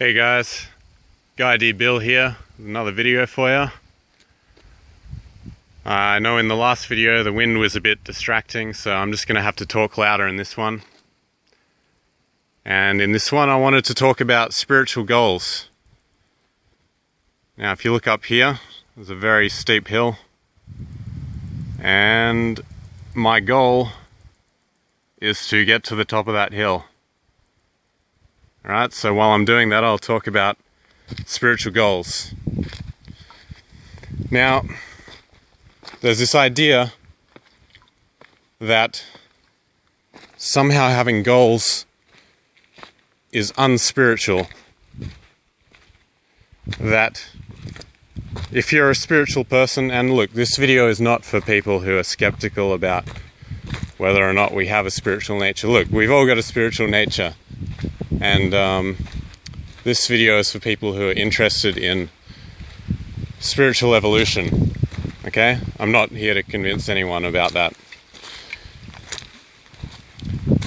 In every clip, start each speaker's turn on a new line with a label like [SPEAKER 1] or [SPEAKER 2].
[SPEAKER 1] Hey guys, Guy D. Bill here, another video for you. I know in the last video the wind was a bit distracting, so I'm just going to have to talk louder in this one. And in this one I wanted to talk about spiritual goals. Now if you look up here, there's a very steep hill. And my goal is to get to the top of that hill. Alright, so while I'm doing that, I'll talk about spiritual goals. Now, there's this idea that somehow having goals is unspiritual. That if you're a spiritual person, and look, this video is not for people who are skeptical about whether or not we have a spiritual nature. Look, we've all got a spiritual nature. And this video is for people who are interested in spiritual evolution, okay? I'm not here to convince anyone about that.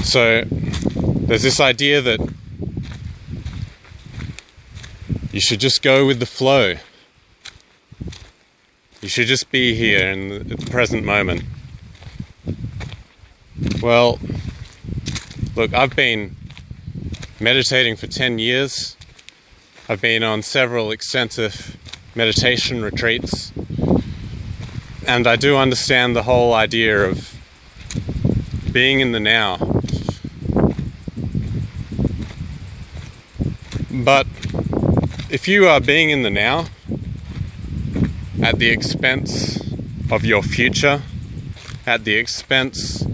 [SPEAKER 1] So, there's this idea that you should just go with the flow. You should just be here in the present moment. Well, look, I've been meditating for 10 years. I've been on several extensive meditation retreats, and I do understand the whole idea of being in the now. But if you are being in the now at the expense of your future, at the expense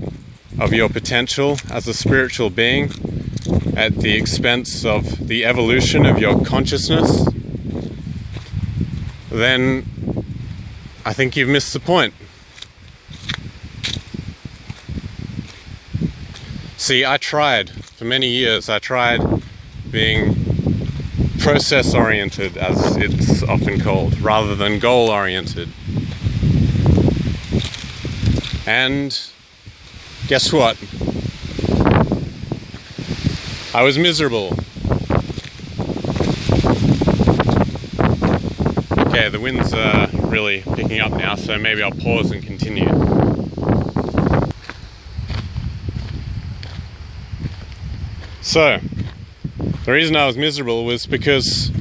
[SPEAKER 1] of your potential as a spiritual being, at the expense of the evolution of your consciousness, then I think you've missed the point. See, I tried for many years. I tried being process-oriented, as it's often called, rather than goal-oriented. And guess what? I was miserable. Okay, the wind's really picking up now, so maybe I'll pause and continue. So, the reason I was miserable was because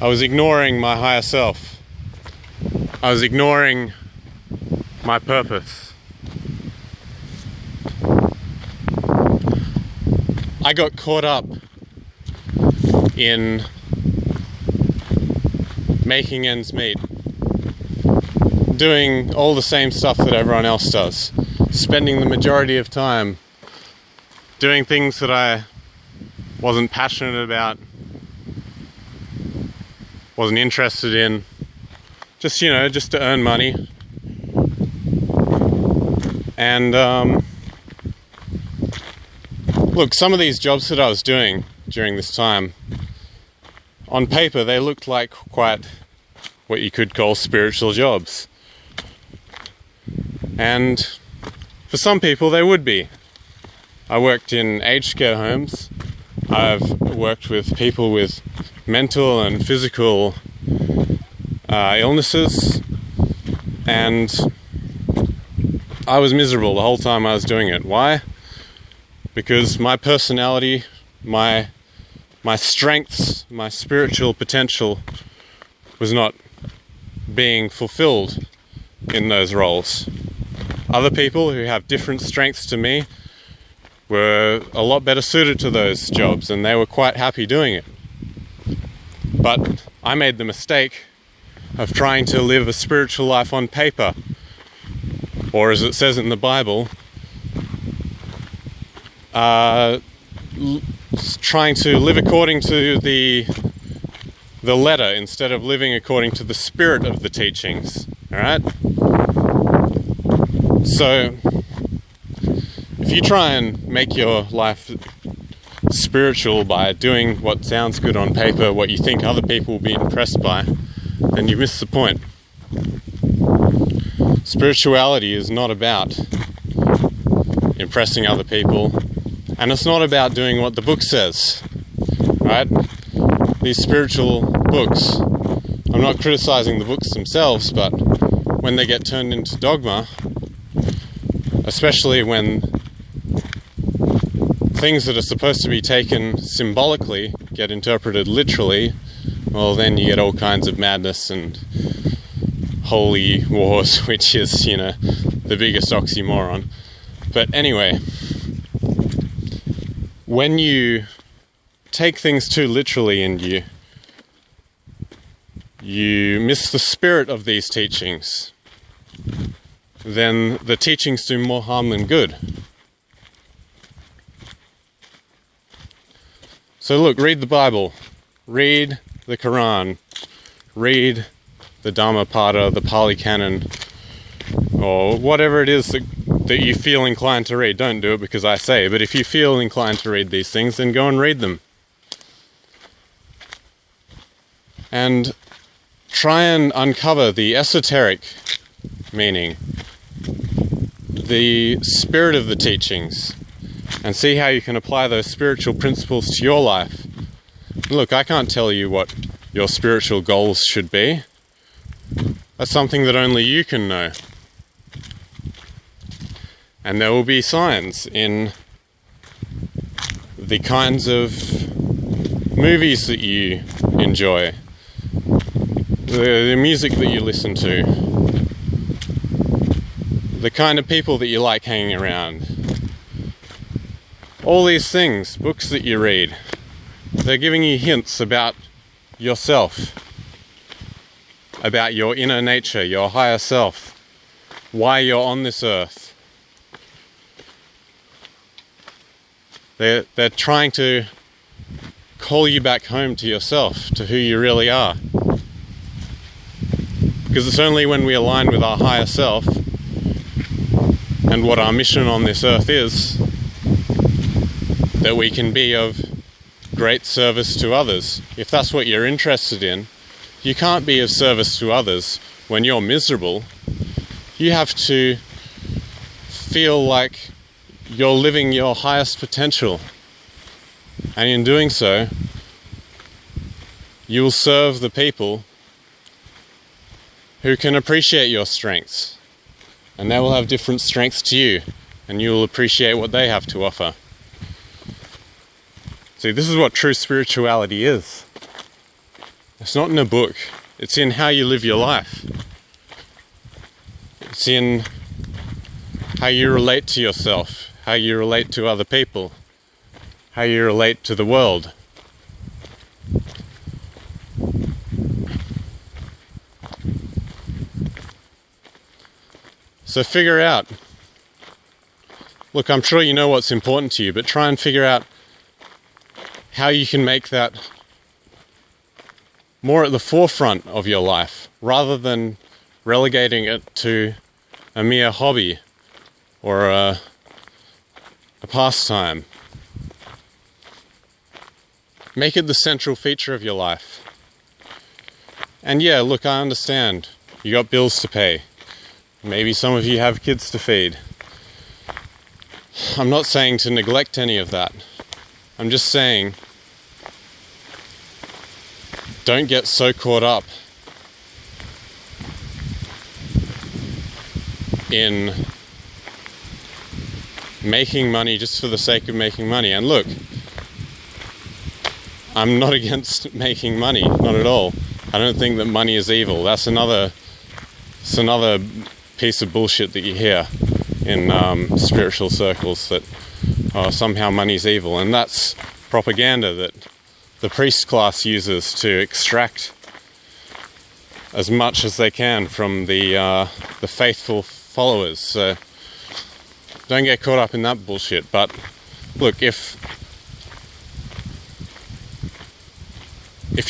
[SPEAKER 1] I was ignoring my higher self. I was ignoring my purpose. I got caught up in making ends meet, doing all the same stuff that everyone else does, spending the majority of time doing things that I wasn't passionate about, wasn't interested in, just to earn money. And look, some of these jobs that I was doing during this time, on paper they looked like quite what you could call spiritual jobs. And for some people they would be. I worked in aged care homes. I've worked with people with mental and physical illnesses, and I was miserable the whole time I was doing it. Why? Because my personality, my strengths, my spiritual potential was not being fulfilled in those roles. Other people who have different strengths to me were a lot better suited to those jobs, and they were quite happy doing it. But I made the mistake of trying to live a spiritual life on paper, or as it says in the Bible, trying to live according to the letter instead of living according to the spirit of the teachings. Alright? So, if you try and make your life spiritual by doing what sounds good on paper, what you think other people will be impressed by, then you've missed the point. Spirituality is not about impressing other people, and it's not about doing what the book says. right? These spiritual books. I'm not criticizing the books themselves, but when they get turned into dogma, especially when things that are supposed to be taken symbolically get interpreted literally, well, then you get all kinds of madness and holy wars, which is, the biggest oxymoron. But anyway, when you take things too literally and you miss the spirit of these teachings, then the teachings do more harm than good. So look, read the Bible, read the Quran, read the Dhammapada, the Pali Canon, or whatever it is that you feel inclined to read. Don't do it because I say, but if you feel inclined to read these things, then go and read them. And try and uncover the esoteric meaning, the spirit of the teachings, and see how you can apply those spiritual principles to your life. Look, I can't tell you what your spiritual goals should be. That's something that only you can know. And there will be signs in the kinds of movies that you enjoy, the music that you listen to, the kind of people that you like hanging around. All these things, books that you read, they're giving you hints about yourself, about your inner nature, your higher self, why you're on this earth. They're trying to call you back home to yourself, to who you really are. Because it's only when we align with our higher self and what our mission on this earth is that we can be of great service to others. If that's what you're interested in, you can't be of service to others when you're miserable. You have to feel like you're living your highest potential. And in doing so, you will serve the people who can appreciate your strengths. And they will have different strengths to you, and you will appreciate what they have to offer. See, this is what true spirituality is. It's not in a book. It's in how you live your life. It's in how you relate to yourself, how you relate to other people, how you relate to the world. So figure out. Look, I'm sure you know what's important to you, but try and figure out how you can make that more at the forefront of your life, rather than relegating it to a mere hobby or a pastime. Make it the central feature of your life. And yeah, look, I understand. You got bills to pay. Maybe some of you have kids to feed. I'm not saying to neglect any of that. I'm just saying, don't get so caught up in making money just for the sake of making money. And look, I'm not against making money, not at all. I don't think that money is evil. That's another piece of bullshit that you hear in spiritual circles, that somehow money's evil. And that's propaganda that the priest class uses to extract as much as they can from the faithful followers. So don't get caught up in that bullshit. But look, if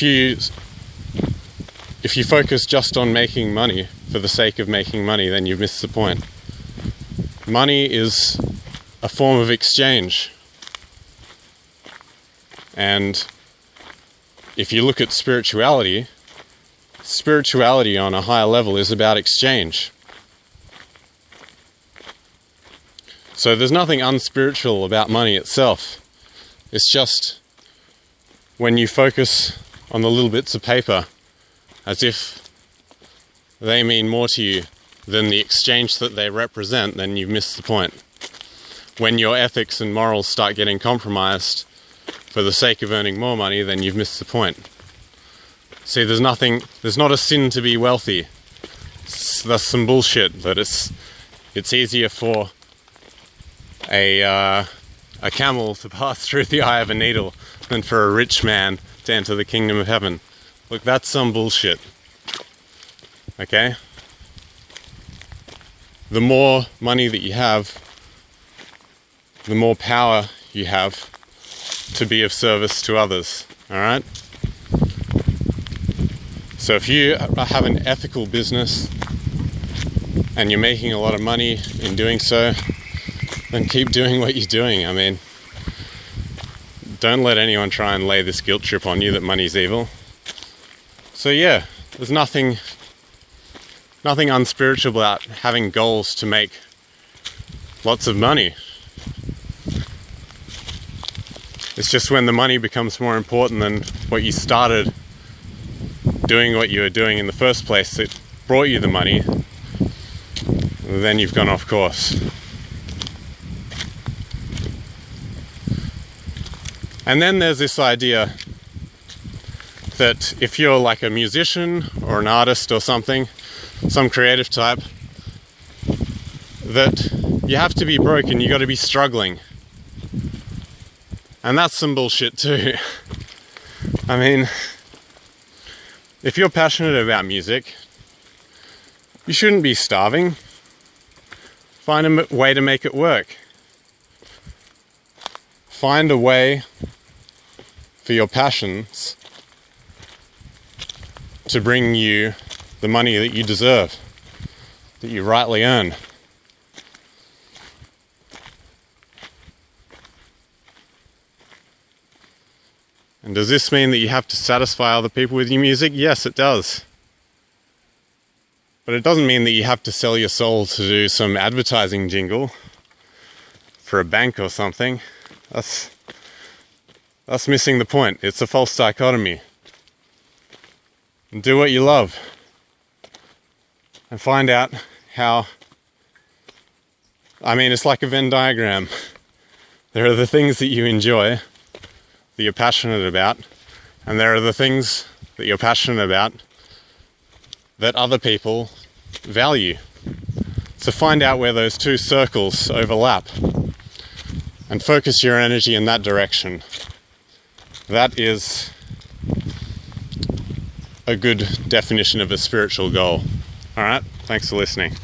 [SPEAKER 1] you focus just on making money for the sake of making money, then you've missed the point. Money is a form of exchange. And if you look at spirituality on a higher level is about exchange. So there's nothing unspiritual about money itself. It's just when you focus on the little bits of paper as if they mean more to you than the exchange that they represent, then you've missed the point. When your ethics and morals start getting compromised for the sake of earning more money, then you've missed the point. See, there's not a sin to be wealthy. That's some bullshit, that it's easier for a camel to pass through the eye of a needle than for a rich man to enter the kingdom of heaven. Look, that's some bullshit. Okay? The more money that you have, the more power you have to be of service to others. Alright? So if you have an ethical business and you're making a lot of money in doing so, then keep doing what you're doing. I mean, don't let anyone try and lay this guilt trip on you that money's evil. So yeah, there's nothing unspiritual about having goals to make lots of money. It's just when the money becomes more important than what you started doing, what you were doing in the first place that brought you the money, then you've gone off course. And then there's this idea that if you're like a musician or an artist or something, some creative type, that you have to be broke and you got to be struggling. And that's some bullshit too. I mean, if you're passionate about music, you shouldn't be starving. Find a way to make it work. Find a way for your passions to bring you the money that you deserve, that you rightly earn. And does this mean that you have to satisfy other people with your music? Yes, it does. But it doesn't mean that you have to sell your soul to do some advertising jingle for a bank or something. That's missing the point. It's a false dichotomy. And do what you love. And find out how... I mean, it's like a Venn diagram. There are the things that you enjoy, that you're passionate about, and there are the things that you're passionate about that other people value. So find out where those two circles overlap and focus your energy in that direction. That is a good definition of a spiritual goal. Alright, thanks for listening.